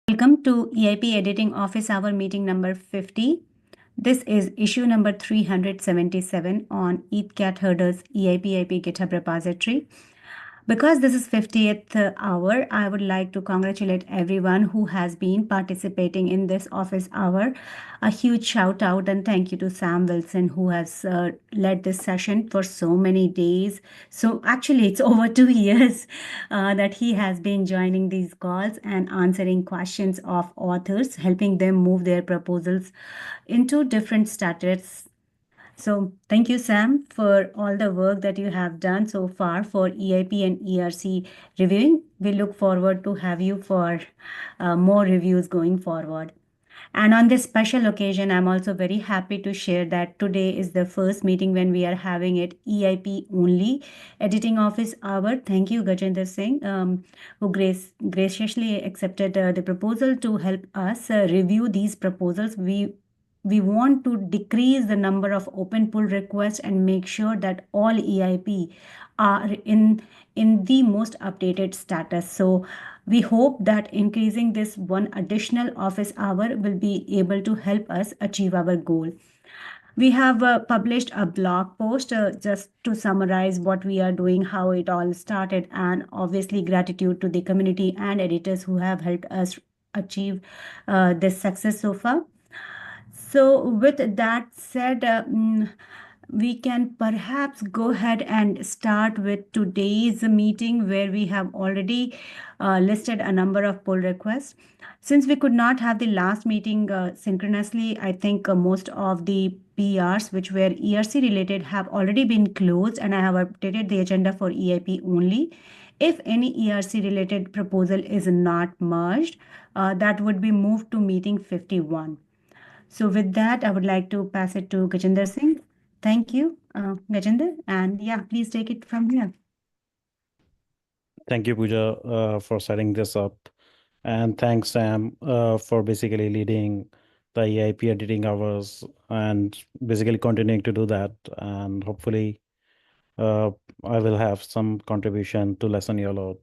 Welcome to EIP Editing Office Hour meeting number 50. This is issue number 377 on ETHCAT Herders EIP IP GitHub repository. Because this is 50th hour, I would like to congratulate everyone who has been participating in this office hour. A huge shout out and thank you to Sam Wilson, who has led this session for so many days. So actually, it's over 2 years that he has been joining these calls and answering questions of authors, helping them move their proposals into different status. So thank you, Sam, for all the work that you have done so far for EIP and ERC reviewing. We look forward to have you for more reviews going forward. And on this special occasion, I'm also very happy to share that today is the first meeting when we are having it EIP only editing office hour. Thank you, Gajendra Singh, who graciously accepted the proposal to help us review these proposals. We want to decrease the number of open pull requests and make sure that all EIP are in the most updated status. So we hope that increasing this one additional office hour will be able to help us achieve our goal. We have published a blog post just to summarize what we are doing, how it all started, and obviously gratitude to the community and editors who have helped us achieve this success so far. So with that said, we can perhaps go ahead and start with today's meeting where we have already listed a number of pull requests. Since we could not have the last meeting synchronously, I think most of the PRs which were ERC related have already been closed, and I have updated the agenda for EIP only. If any ERC related proposal is not merged, that would be moved to meeting 51. So with that, I would like to pass it to Gajendra Singh. Thank you, Gajendra. And yeah, please take it from here. Thank you, Pooja, for setting this up. And thanks, Sam, for basically leading the EIP editing hours and basically continuing to do that. And hopefully, I will have some contribution to lessen your load.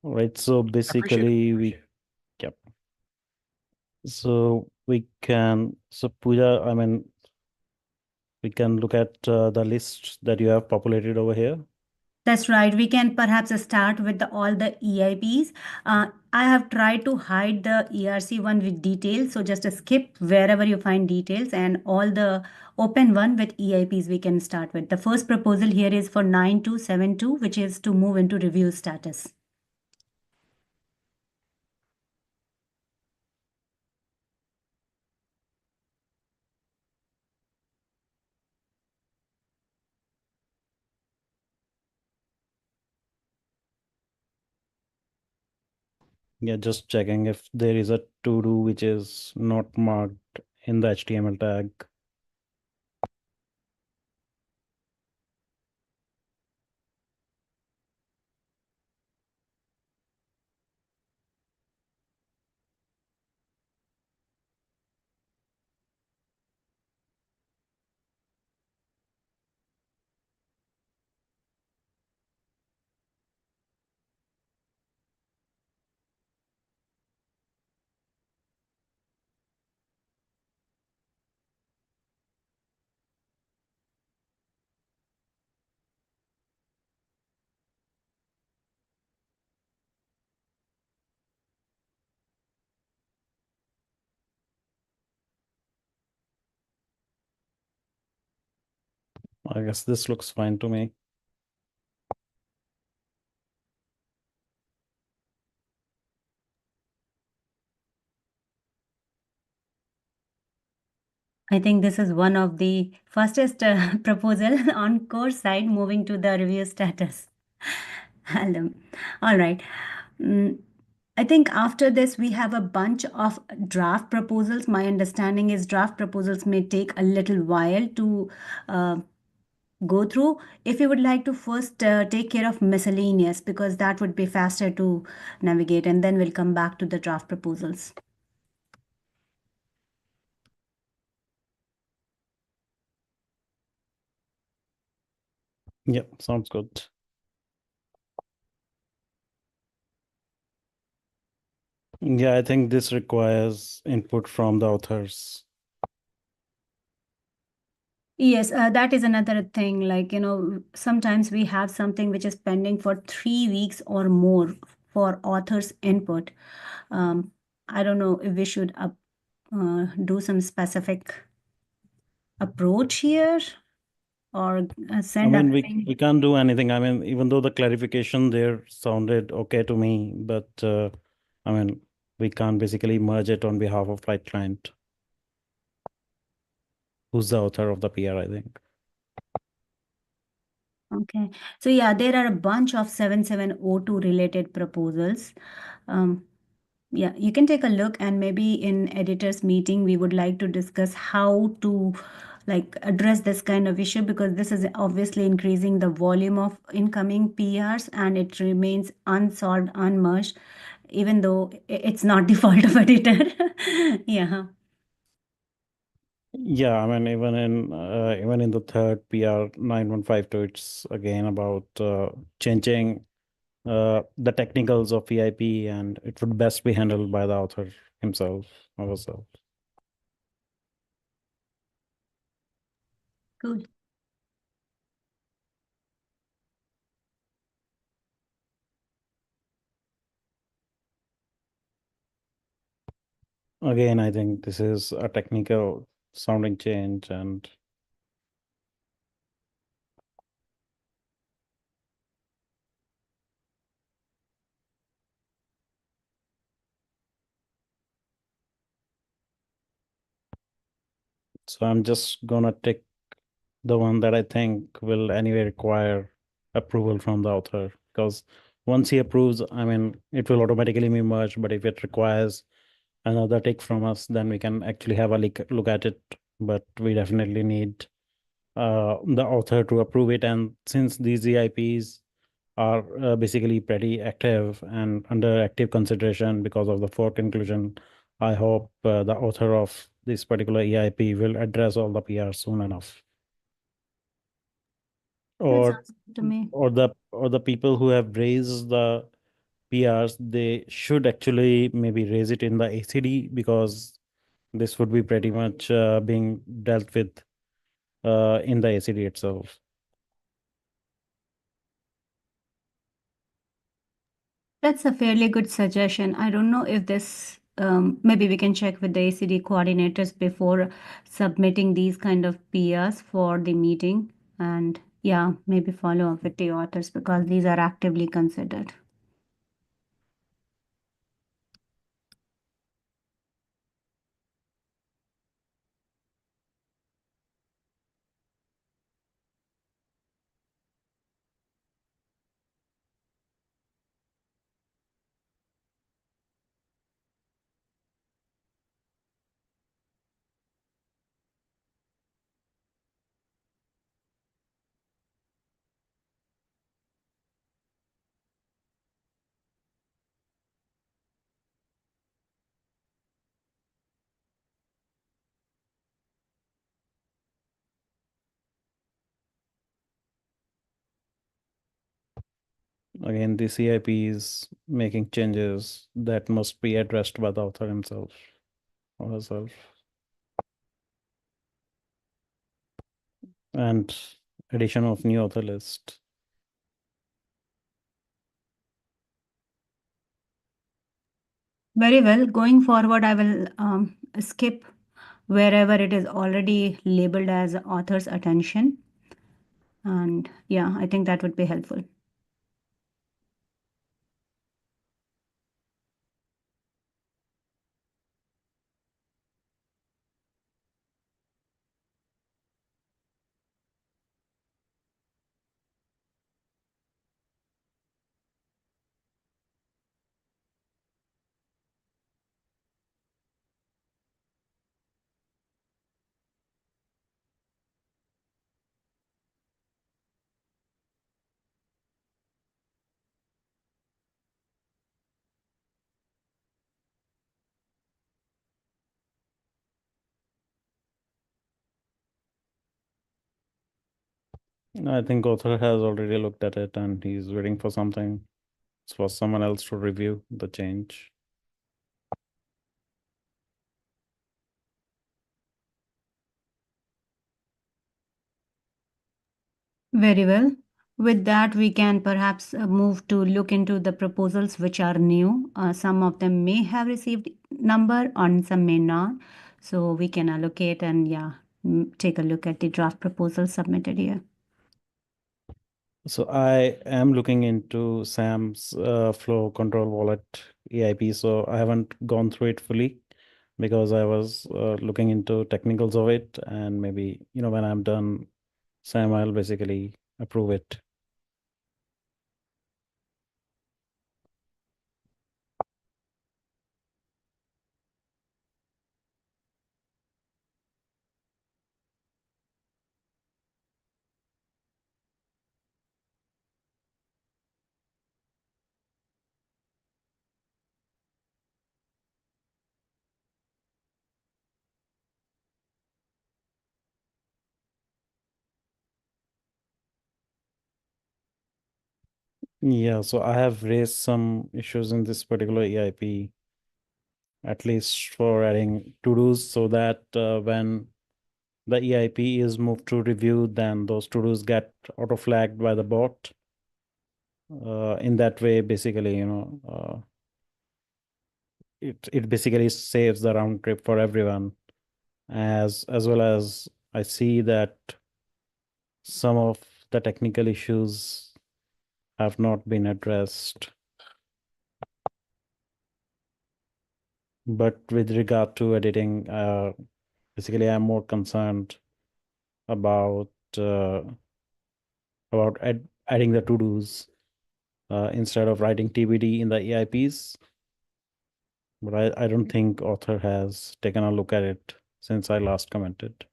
All right, so basically yep. So Pooja, we can look at the list that you have populated over here. That's right. We can perhaps start with all the EIPs. I have tried to hide the ERC one with details. So just skip wherever you find details, and all the open one with EIPs we can start with. The first proposal here is for 9272, which is to move into review status. Yeah, just checking if there is a to do which is not marked in the HTML tag. I guess this looks fine to me. I think this is one of the fastest proposal on core side moving to the review status. Hello. All right. Mm, I think after this, we have a bunch of draft proposals. My understanding is draft proposals may take a little while to uh, go through. If you would like to first take care of miscellaneous, because that would be faster to navigate, and then we'll come back to the draft proposals. Yeah, sounds good. Yeah, I think this requires input from the authors. Yes, that is another thing. Like, sometimes we have something which is pending for 3 weeks or more for author's input. Um, I don't know if we should do some specific approach here or I send mean, everything. we can't do anything. I mean, even though the clarification there sounded okay to me, but I mean, we can't basically merge it on behalf of flight client, who's the author of the PR, I think. Okay. So yeah, there are a bunch of 7702 related proposals. Um, yeah, you can take a look, and maybe in editors meeting we would like to discuss how to like address this kind of issue, because this is obviously increasing the volume of incoming PRs and it remains unsolved, unmerged, even though it's not the fault of editor. Yeah. Yeah, I mean, even in the third PR 9152, it's again about changing the technicals of EIP, and it would best be handled by the author himself or herself. Cool. Again, I think this is a technical sounding change, and so I'm just gonna take the one that I think will anyway require approval from the author, because once he approves, I mean, it will automatically be merged. But if it requires another take from us, then we can actually have a look at it. But we definitely need the author to approve it. And since these EIPs are basically pretty active and under active consideration because of the fork inclusion, I hope the author of this particular EIP will address all the PRs soon enough. That Or sounds good to me. the people who have raised the PRs, they should actually maybe raise it in the ACD, because this would be pretty much being dealt with in the ACD itself. That's a fairly good suggestion. I don't know if this, maybe we can check with the ACD coordinators before submitting these kind of PRs for the meeting. And yeah, maybe follow up with the authors because these are actively considered. Again, the CIP is making changes that must be addressed by the author himself or herself. And addition of new author list. Very well. Going forward, I will skip wherever it is already labeled as author's attention. And yeah, I think that would be helpful. I think author has already looked at it and he's waiting for something. It's for someone else to review the change. Very well. With that, we can perhaps move to look into the proposals which are new. Some of them may have received number and some may not. So we can allocate and yeah, take a look at the draft proposal submitted here. So I am looking into Sam's flow control wallet EIP. So I haven't gone through it fully because I was looking into technicals of it, and maybe, when I'm done, Sam, I'll basically approve it. Yeah, so I have raised some issues in this particular EIP, at least for adding to-dos, so that when the EIP is moved to review, then those to-dos get auto-flagged by the bot. In that way, basically, it basically saves the round trip for everyone, as well as I see that some of the technical issues have not been addressed. But with regard to editing, basically, I'm more concerned about uh, adding the to-dos instead of writing TBD in the EIPs. But I don't think author has taken a look at it since I last commented.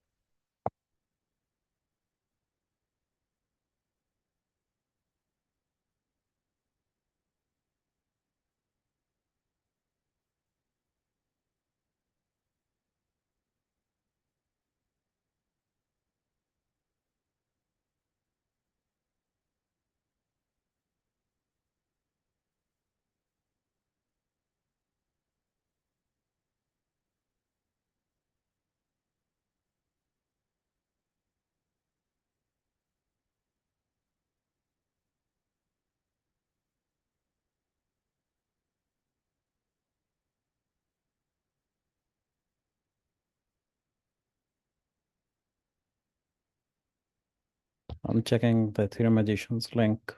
I'm checking the Ethereum Magician's link.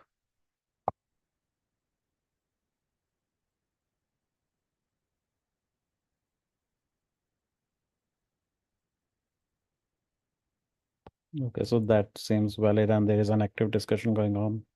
Okay, so that seems valid and there is an active discussion going on.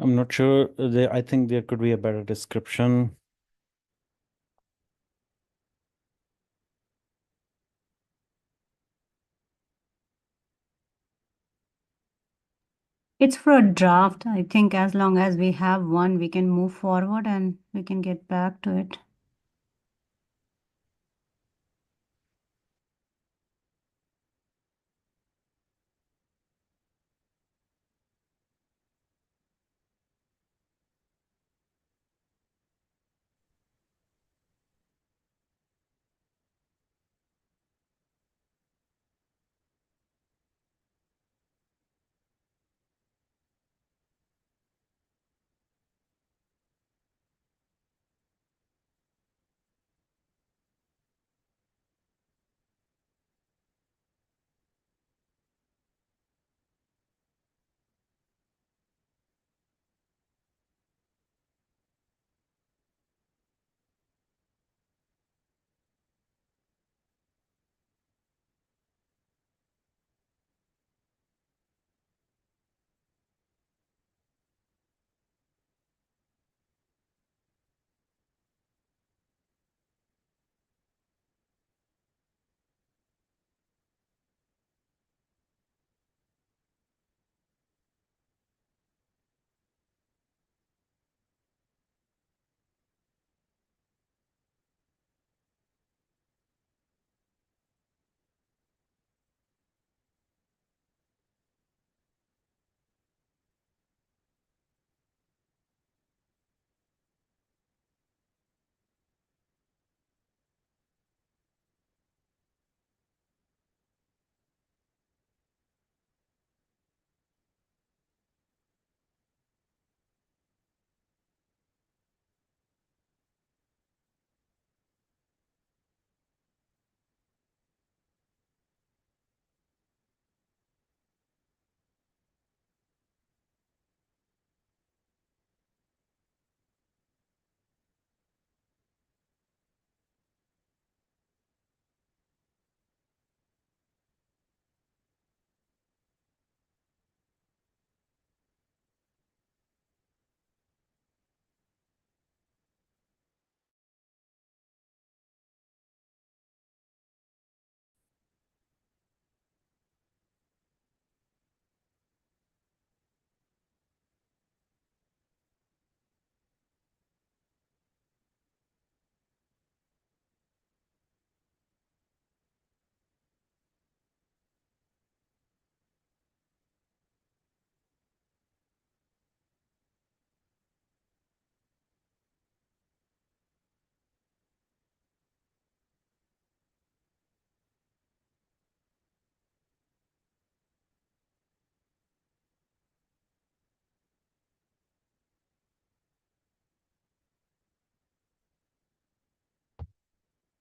I'm not sure. I think there could be a better description. It's for a draft. I think as long as we have one, we can move forward and we can get back to it.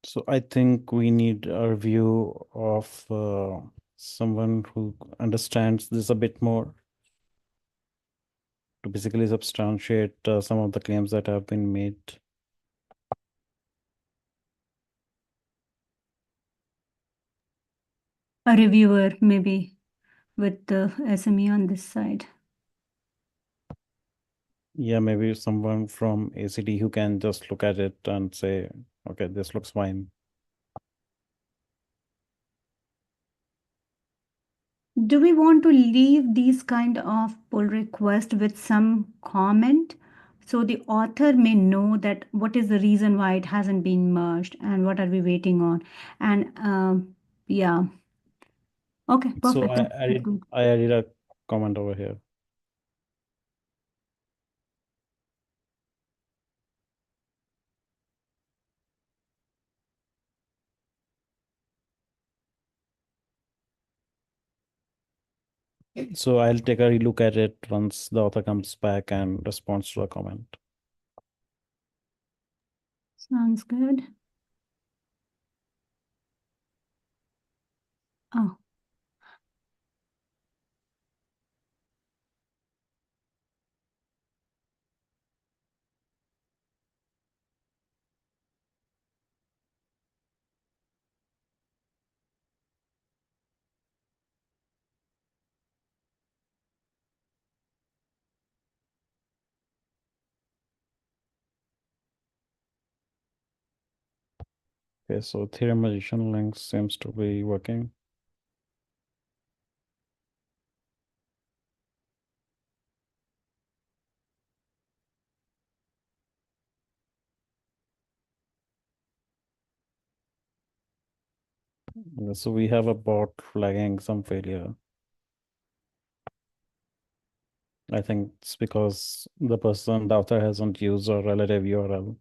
So I think we need a review of someone who understands this a bit more to basically substantiate some of the claims that have been made. A reviewer, maybe, with the SME on this side. Yeah, maybe someone from ACD who can just look at it and say, okay, this looks fine. Do we want to leave these kind of pull requests with some comment so the author may know that what is the reason why it hasn't been merged and what are we waiting on? And yeah, okay, So perfect. That's good. I added a comment over here. So I'll take a relook at it once the author comes back and responds to a comment. Sounds good. Oh, Okay, so Ethereum Magician link seems to be working. So we have a bot flagging some failure. I think it's because the author hasn't used a relative URL.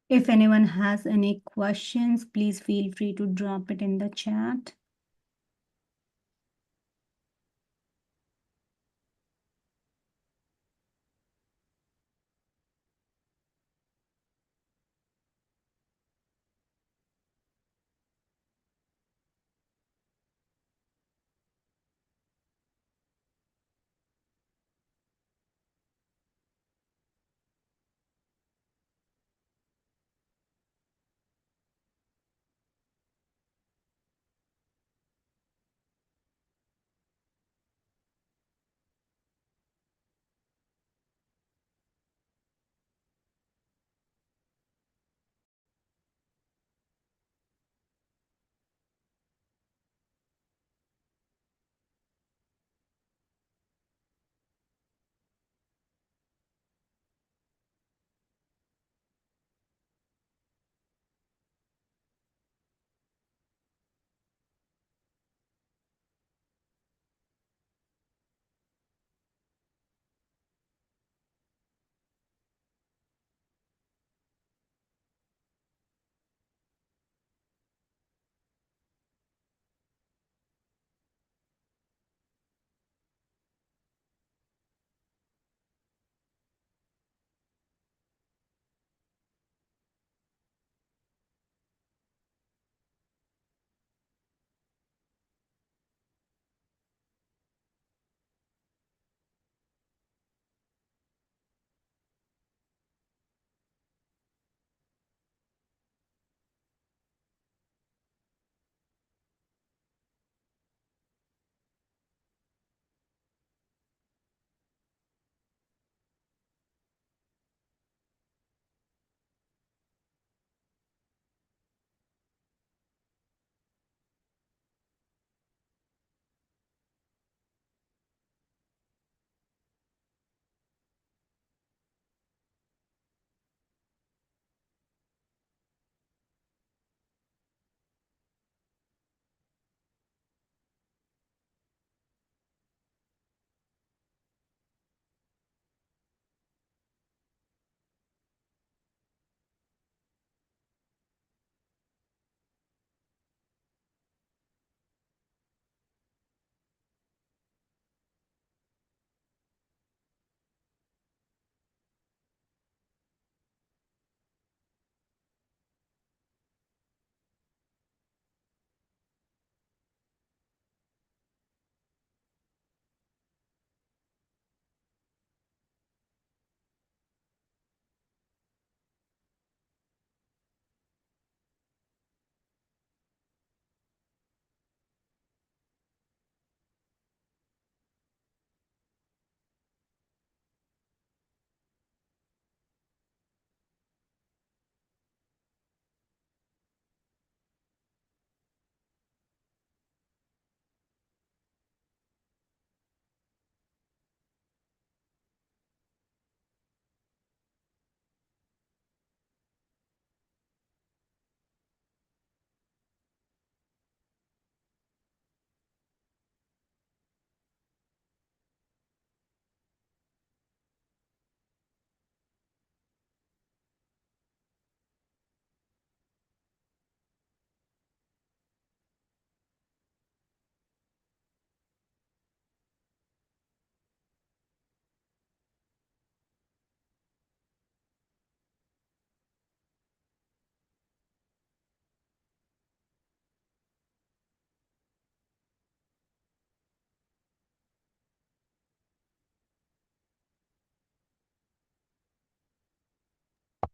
If anyone has any questions, please feel free to drop it in the chat.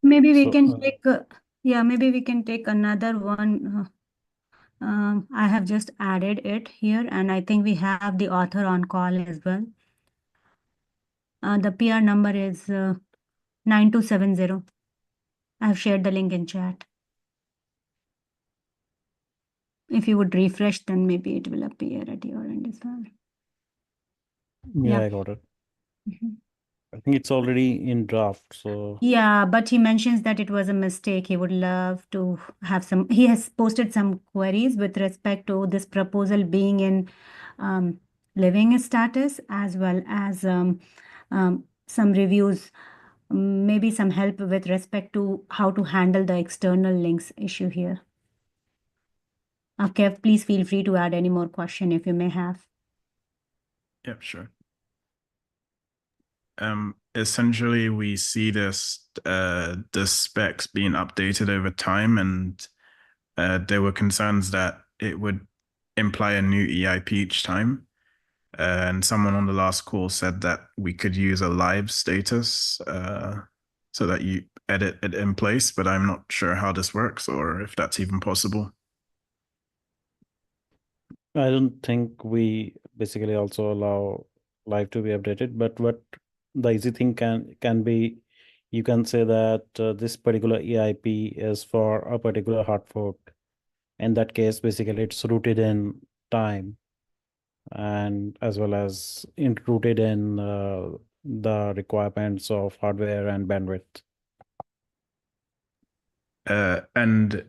Maybe we So, can take, maybe we can take another one. I have just added it here, and I think we have the author on call as well. The PR number is 9270. I have shared the link in chat. If you would refresh, then maybe it will appear at your end as well. yeah, Yeah. I got it. Mhm. I think it's already in draft. So, Yeah, but he mentions that it was a mistake. He would love to have some. He has posted some queries with respect to this proposal being in um, living status, as well as some reviews maybe some help with respect to how to handle the external links issue here. Kev, please feel free to add any more question if you may have. Yep, sure. Essentially, we see this the specs being updated over time, and there were concerns that it would imply a new EIP each time. And someone on the last call said that we could use a live status so that you edit it in place, but I'm not sure how this works or if that's even possible. I don't think we basically also allow live to be updated, but what the easy thing can be, you can say that this particular EIP is for a particular hard fork. In that case, basically it's rooted in time and as well as rooted in the requirements of hardware and bandwidth. And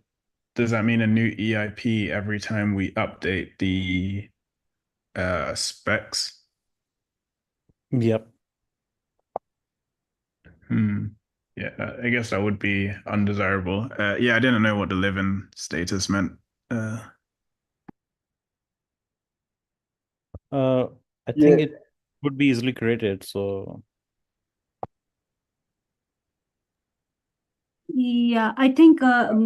does that mean a new EIP every time we update the specs? Yep. Yeah, I guess that would be undesirable. Yeah, I didn't know what the live-in status meant. I think it would be easily created. So Yeah, I think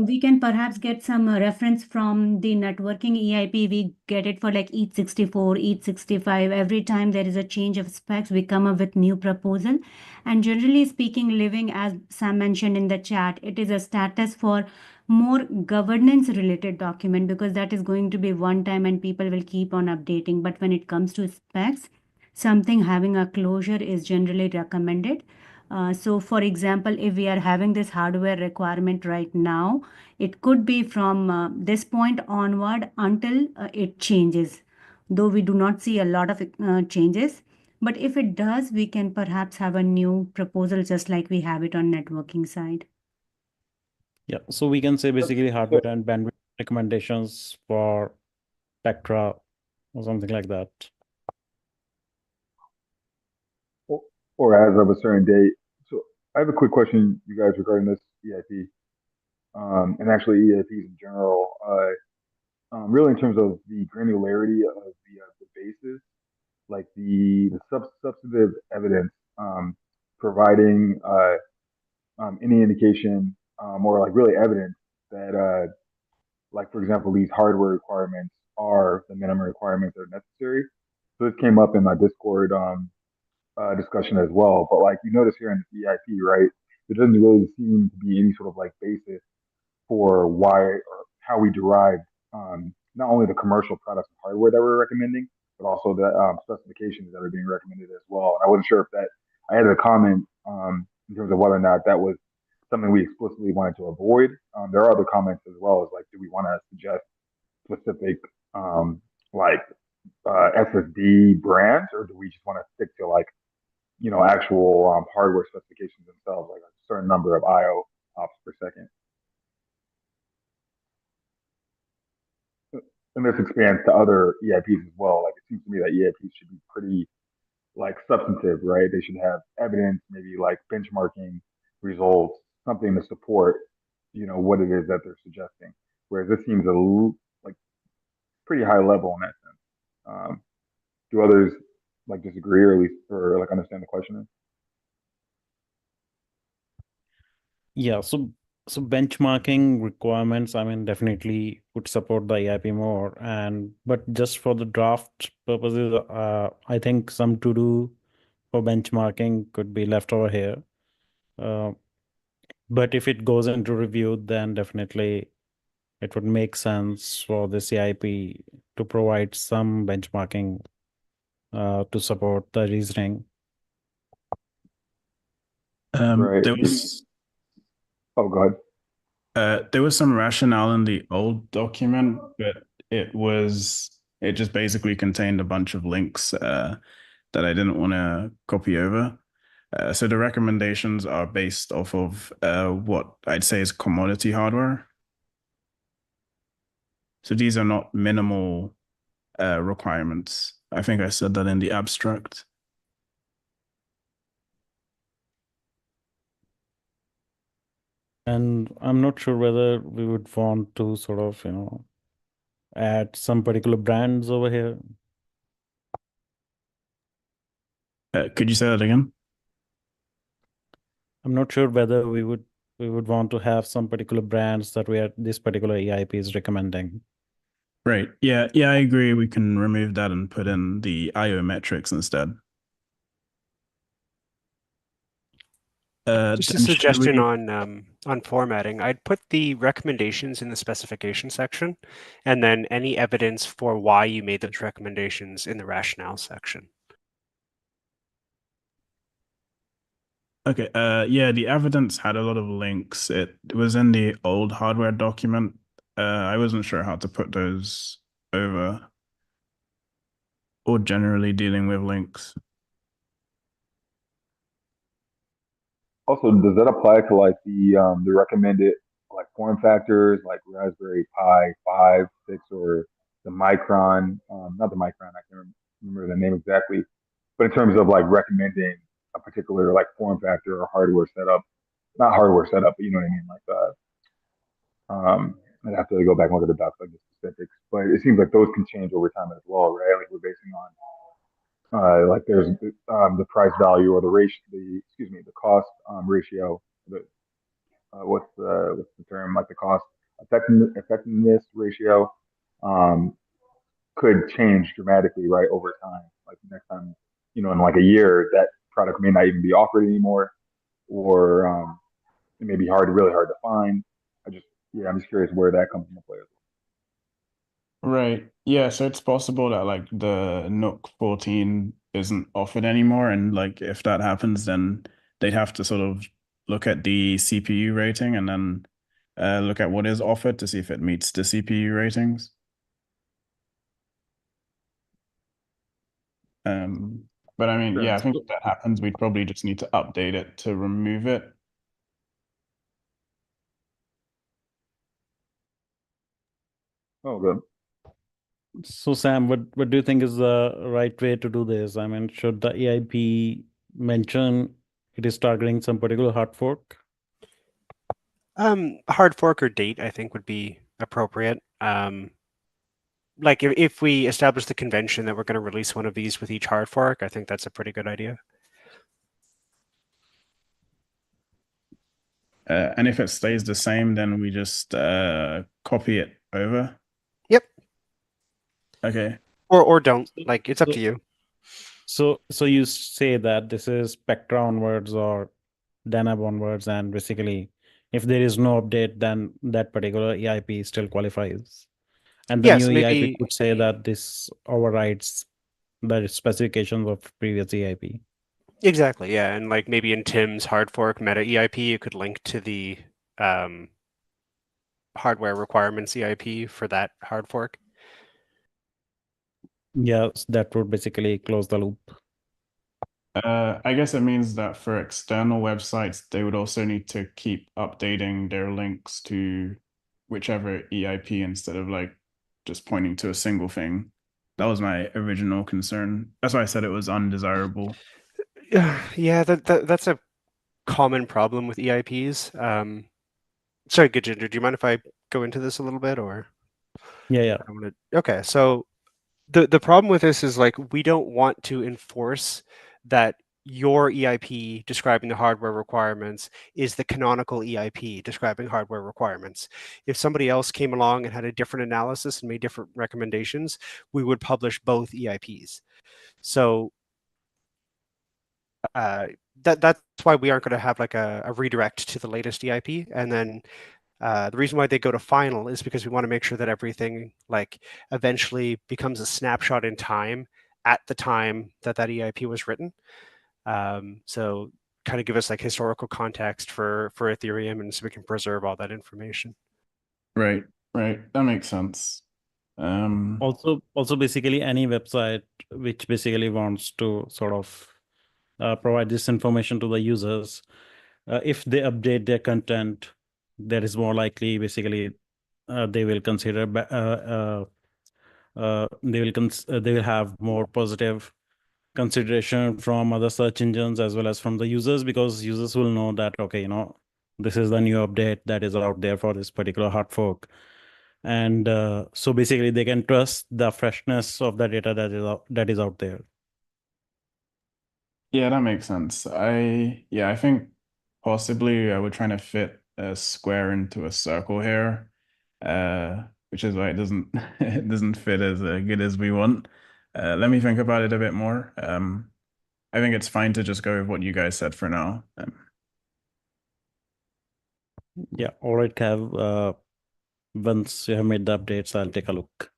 we can perhaps get some reference from the networking EIP. We get it for like ETH 64, ETH 65. Every time there is a change of specs, we come up with new proposal. And generally speaking, living, as Sam mentioned in the chat, it is a status for more governance related document because that is going to be one time and people will keep on updating. But when it comes to specs, something having a closure is generally recommended. So for example, if we are having this hardware requirement right now, it could be from this point onward until it changes. Though we do not see a lot of changes, but if it does, we can perhaps have a new proposal just like we have it on networking side. yeah, so we can say basically hardware and bandwidth recommendations for Spectra or something like that. Or as of a certain date. So I have a quick question, you guys, regarding this EIP, and actually EIPs in general. Really, in terms of the granularity of the basis, like the substantive evidence, providing any indication or like really evidence that, like for example, these hardware requirements are the minimum requirements that are necessary. So this came up in my Discord discussion as well. But like you notice here in the EIP, right, there doesn't really seem to be any sort of like basis for why or how we derive not only the commercial products and hardware that we're recommending, but also the specifications that are being recommended as well. And I wasn't sure if that I had a comment in terms of whether or not that was something we explicitly wanted to avoid. There are other comments as well as like, do we want to suggest specific like SSD brands, or do we just want to stick to like actual hardware specifications themselves, like a certain number of IO ops per second? And this expands to other EIPs as well. Like it seems to me that EIPs should be pretty like substantive, right? They should have evidence, maybe like benchmarking results, something to support, what it is that they're suggesting. Whereas this seems like pretty high level in that sense. Do others like disagree or at least or like understand the question? Yeah, so benchmarking requirements, I mean, definitely would support the EIP more. But just for the draft purposes, I think some to do for benchmarking could be left over here. But if it goes into review, then definitely it would make sense for the EIP to provide some benchmarking to support the reasoning. Right. There was Oh, go ahead. there was some rationale in the old document, but it just basically contained a bunch of links that I didn't want to copy over. So the recommendations are based off of what I'd say is commodity hardware. So these are not minimal requirements. I think I said that in the abstract. And I'm not sure whether we would want to sort of, add some particular brands over here. Could you say that again? I'm not sure whether we would want to have some particular brands that this particular EIP is recommending. Right. Yeah. Yeah, I agree. We can remove that and put in the IO metrics instead. Just a then should suggestion we- on formatting. I'd put the recommendations in the specification section, and then any evidence for why you made those recommendations in the rationale section. Okay. Yeah, the evidence had a lot of links. It was in the old hardware document. I wasn't sure how to put those over, or generally dealing with links. Also, does that apply to like the recommended like form factors like Raspberry Pi 5, 6, or the Micron? Not the Micron, I can't remember the name exactly, but in terms of like recommending a particular like form factor or hardware setup, not hardware setup, but you know what I mean, like I'd have to go back and look at the docs like the specifics, but it seems like those can change over time as well, right? Like we're basing on like there's the price value or the ratio, the cost ratio. The what's the term? Like the cost effectiveness ratio could change dramatically, right, over time. Like next time, in like a year, that product may not even be offered anymore, or it may be really hard to find. I'm just curious where that comes into play. Right. Yeah, so it's possible that like the NUC 14 isn't offered anymore, and like if that happens, then they'd have to sort of look at the CPU rating and then look at what is offered to see if it meets the CPU ratings. But I mean, yeah, I think if that happens, we'd probably just need to update it to remove it. Oh, good. So Sam, what do you think is the right way to do this? I mean, should the EIP mention it is targeting some particular hard fork? Hard fork or date, I think, would be appropriate. Like if we establish the convention that we're going to release one of these with each hard fork, I think that's a pretty good idea. And if it stays the same, then we just copy it over. Yep. Okay. Or don't. Like it's up to you. So you say that this is Spectra onwards or Danab onwards, and basically, if there is no update, then that particular EIP still qualifies. And the Yes, new maybe EIP could say that this overrides the specifications of previous EIP. exactly, yeah. And like maybe in Tim's hard fork meta EIP, you could link to the hardware requirements EIP for that hard fork. Yes, that would basically close the loop. I guess it means that for external websites, they would also need to keep updating their links to whichever EIP instead of like just pointing to a single thing. That was my original concern. That's why I said it was undesirable. Yeah, that's a common problem with EIPs. Sorry, Gajinder, do you mind if I go into this a little bit, or? Yeah. Okay, so the problem with this is like we don't want to enforce that your EIP describing the hardware requirements is the canonical EIP describing hardware requirements. If somebody else came along and had a different analysis and made different recommendations, we would publish both EIPs. So that's why we aren't going to have like a redirect to the latest EIP. And then the reason why they go to final is because we want to make sure that everything like eventually becomes a snapshot in time at the time that that EIP was written. So kind of give us like historical context for Ethereum, and so we can preserve all that information. Right. That makes sense. Also basically any website which basically wants to sort of provide this information to the users, if they update their content, that is more likely basically they will consider they will have more positive consideration from other search engines as well as from the users, because users will know that okay, this is the new update that is out there for this particular hard fork. And so basically they can trust the freshness of the data that is out there. Yeah, that makes sense. I think possibly we're trying to fit a square into a circle here, which is why it doesn't it doesn't fit as good as we want. Let me think about it a bit more. I think it's fine to just go with what you guys said for now. Yeah, all right, Kev. Once you have made the updates, I'll take a look.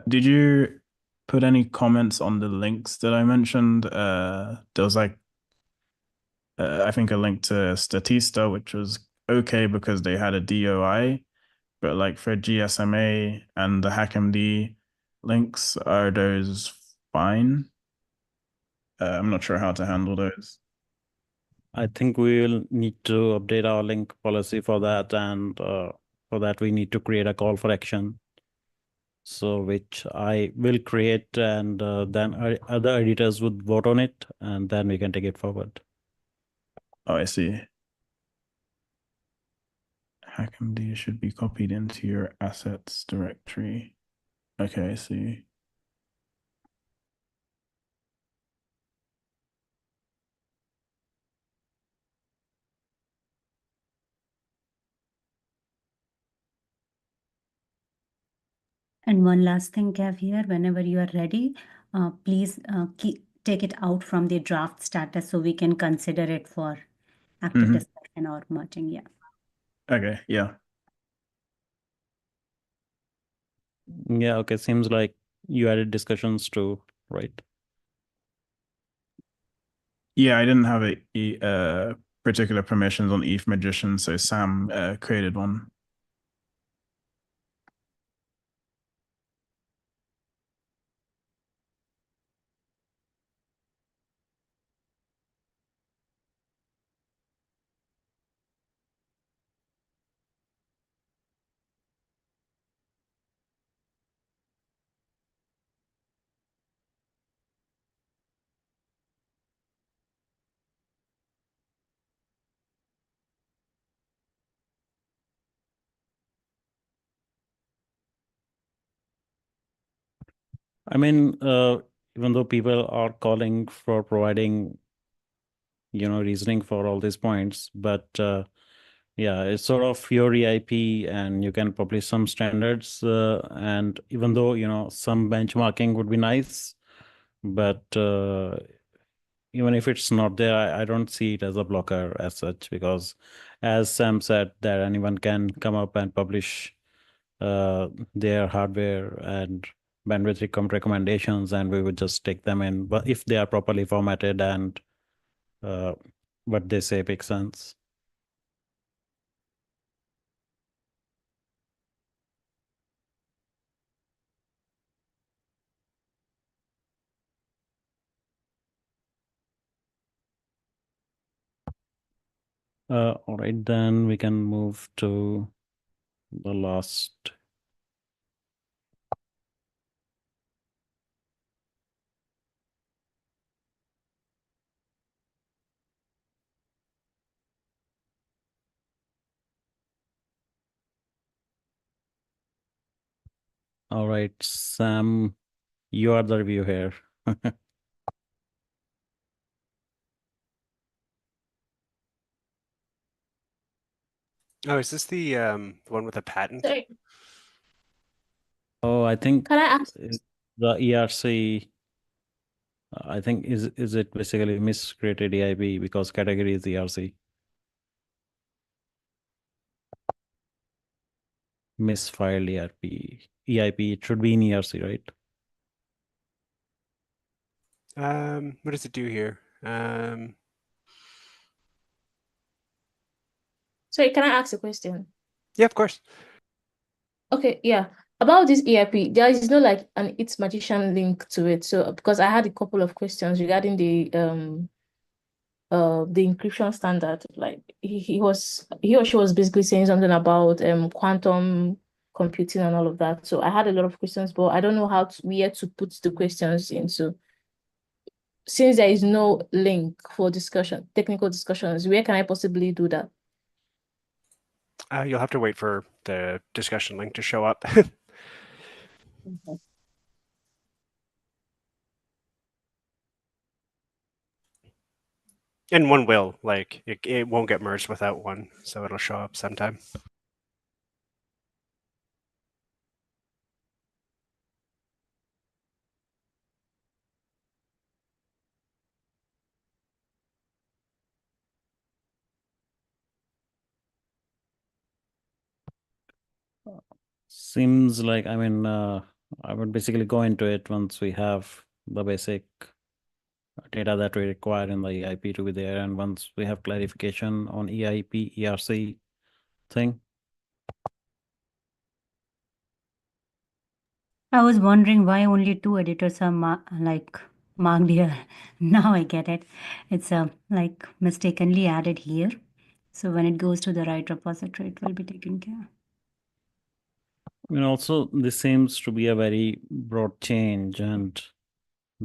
Did you put any comments on the links that I mentioned? There was like I think a link to Statista, which was okay because they had a DOI, but like for GSMA and the HackMD links, are those fine? I'm not sure how to handle those. I think we will need to update our link policy for that, and for that we need to create a call for action. So which I will create, and then other editors would vote on it, and then we can take it forward. Oh, I see. HackMD should be copied into your assets directory. Okay, I see. And one last thing, Kev, here, whenever you are ready, please take it out from the draft status so we can consider it for active Mhm. discussion or merging. Yeah. Okay, yeah. Yeah, okay. Seems like you added discussions too, right? Yeah, I didn't have a particular permissions on ETH Magician, so Sam created one. I mean, even though people are calling for providing, reasoning for all these points, but yeah, it's sort of your EIP, and you can publish some standards. And even though, some benchmarking would be nice, but even if it's not there, I don't see it as a blocker as such, because as Sam said, that anyone can come up and publish their hardware and bandwidth recommendations, and we would just take them in. But if they are properly formatted and what they say makes sense. All right, then we can move to the last. All right, Sam, you are the review here. Oh, is this the one with the patent? Sorry, Oh, I think can I ask? the ERC, I think is it basically miscreated EIP because category is ERC. Misfiled EIP. It should be in ERC, right? What does it do here? Sorry, can I ask a question? Yeah, of course. Okay, yeah. About this EIP, there is no like an It's Magician link to it. So because I had a couple of questions regarding the encryption standard. Like he or she was basically saying something about quantum computing and all of that. So I had a lot of questions, but I don't know where to put the questions in. So since there is no link for technical discussions, where can I possibly do that? You'll have to wait for the discussion link to show up. Okay. And one will, like, it won't get merged without one, so it'll show up sometime. Seems like, I mean, I would basically go into it once we have the basic data that we require in the EIP to be there, and once we have clarification on EIP, ERC thing. I was wondering why only two editors are marked here. Now I get it. It's like mistakenly added here. So when it goes to the right repository, it will be taken care. I mean, also, this seems to be a very broad change and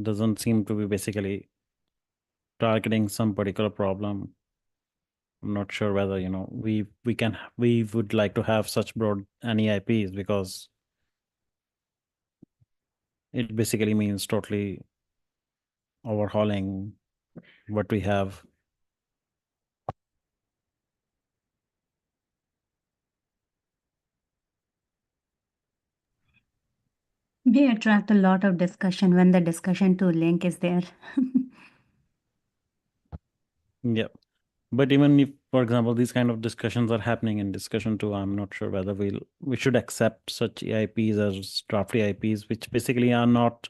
doesn't seem to be basically targeting some particular problem. I'm not sure whether, you know, we would like to have such broad NEIPs, because it basically means totally overhauling what we have. May attract a lot of discussion when the discussion to link is there. Yeah. But even if, for example, these kind of discussions are happening in discussion too, I'm not sure whether we should accept such EIPs as draft EIPs, which basically are not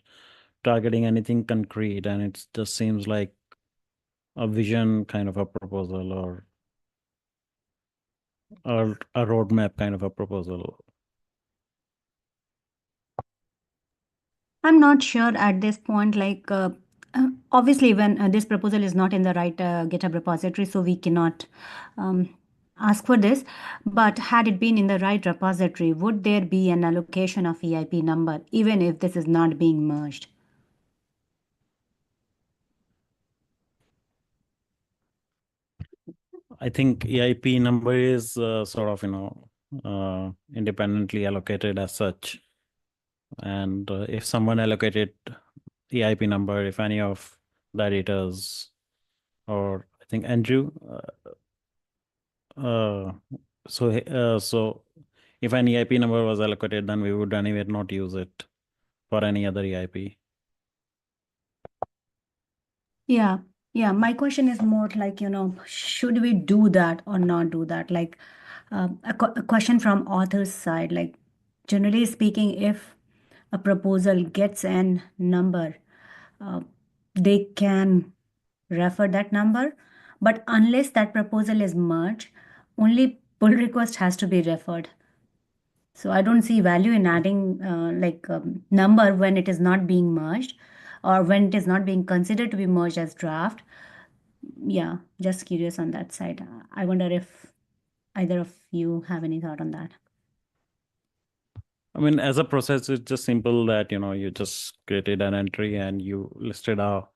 targeting anything concrete, and it just seems like a vision kind of a proposal, or a roadmap kind of a proposal. I'm not sure at this point, obviously when this proposal is not in the right GitHub repository, so we cannot ask for this. But had it been in the right repository, would there be an allocation of EIP number, even if this is not being merged? I think EIP number is sort of, independently allocated as such. And if someone allocated EIP number, if any of the editors, or I think Andrew, so if an EIP number was allocated, then we would anyway not use it for any other EIP. Yeah, my question is more like, should we do that or not do that? Like a question from author's side, like generally speaking, if a proposal gets an number, they can refer that number, but unless that proposal is merged, only pull request has to be referred. So I don't see value in adding number when it is not being merged, or when it is not being considered to be merged as draft. Yeah, just curious on that side. I wonder if either of you have any thought on that. I mean, as a process, it's just simple that, you just created an entry and you listed a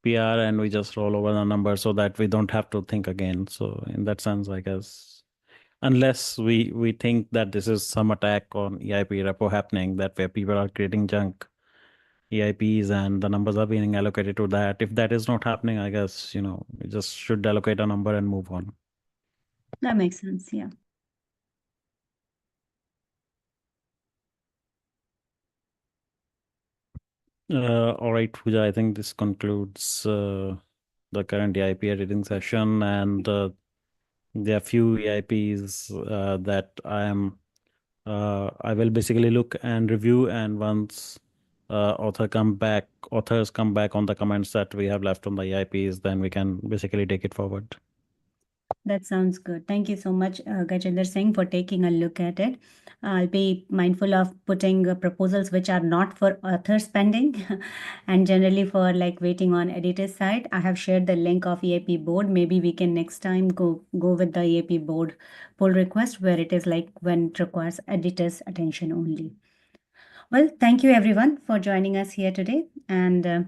PR, and we just roll over the number so that we don't have to think again. So in that sense, I guess, unless we think that this is some attack on EIP repo happening, that where people are creating junk EIPs and the numbers are being allocated to that. If that is not happening, I guess, we just should allocate a number and move on. That makes sense, yeah. All right, Pooja, I think this concludes the current EIP editing session, and there are few EIPs that I will basically look and review, and once authors come back on the comments that we have left on the EIPs, then we can basically take it forward. That sounds good. Thank you so much, Gajendra Singh, for taking a look at it. I'll be mindful of putting proposals which are not for author spending and generally for like waiting on editor's side. I have shared the link of EAP board. Maybe we can next time go with the EAP board pull request, where it is like when it requires editor's attention only. Well, thank you everyone for joining us here today. And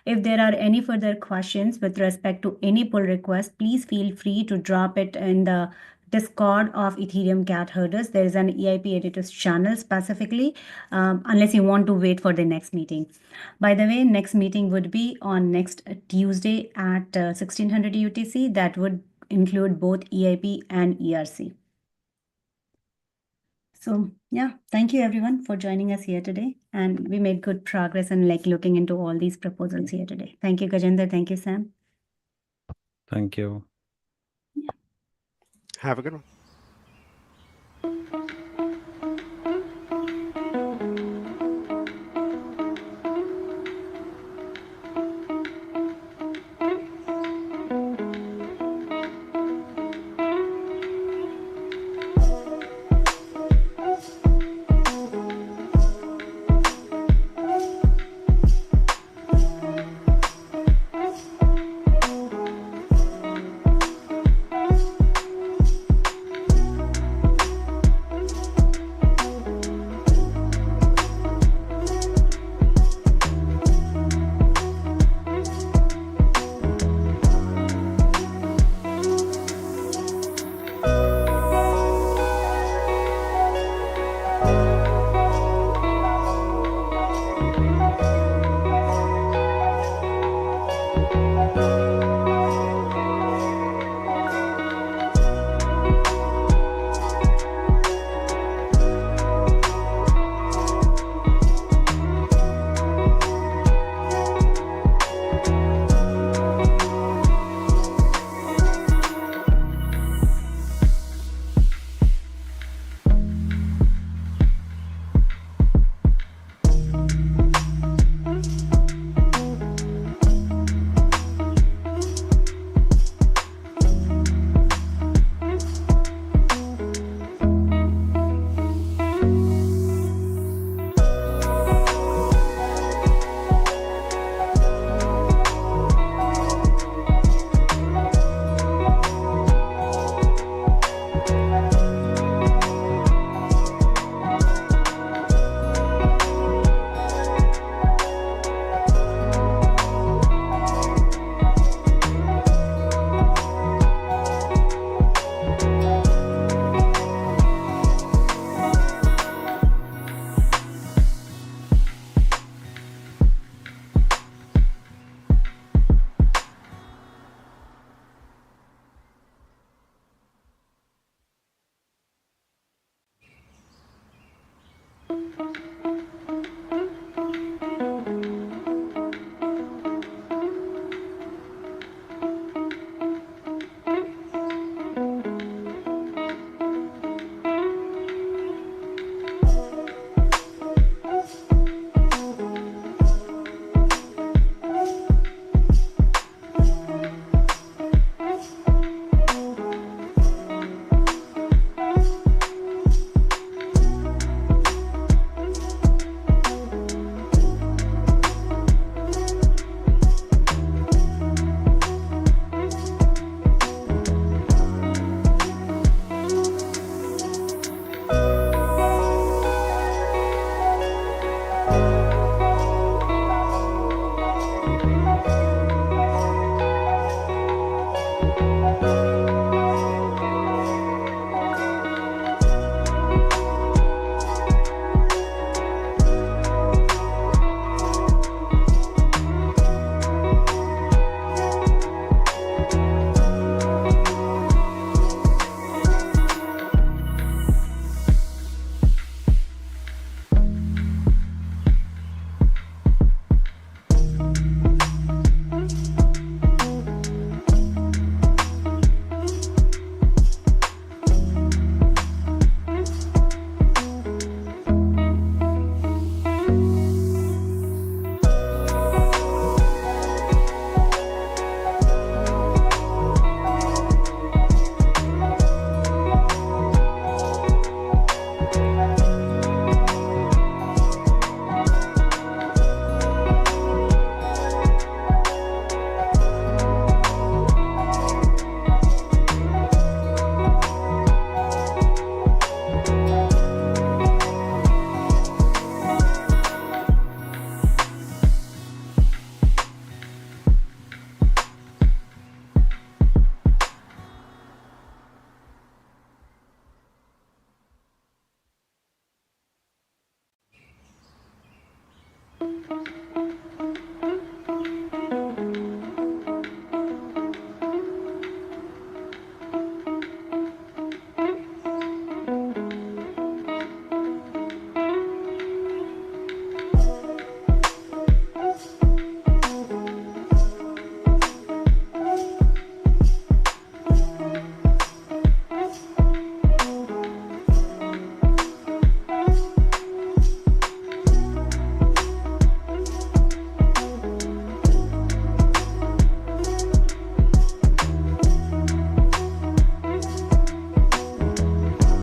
if there are any further questions with respect to any pull request, please feel free to drop it in the Discord of Ethereum Cat Herders. There is an EIP editors channel specifically, unless you want to wait for the next meeting. By the way, next meeting would be on next Tuesday at 1600 UTC. That would include both EIP and ERC. So yeah, thank you everyone for joining us here today. And we made good progress in like looking into all these proposals here today. Thank you, Gajendra. Thank you, Sam. Thank you. Have a good one.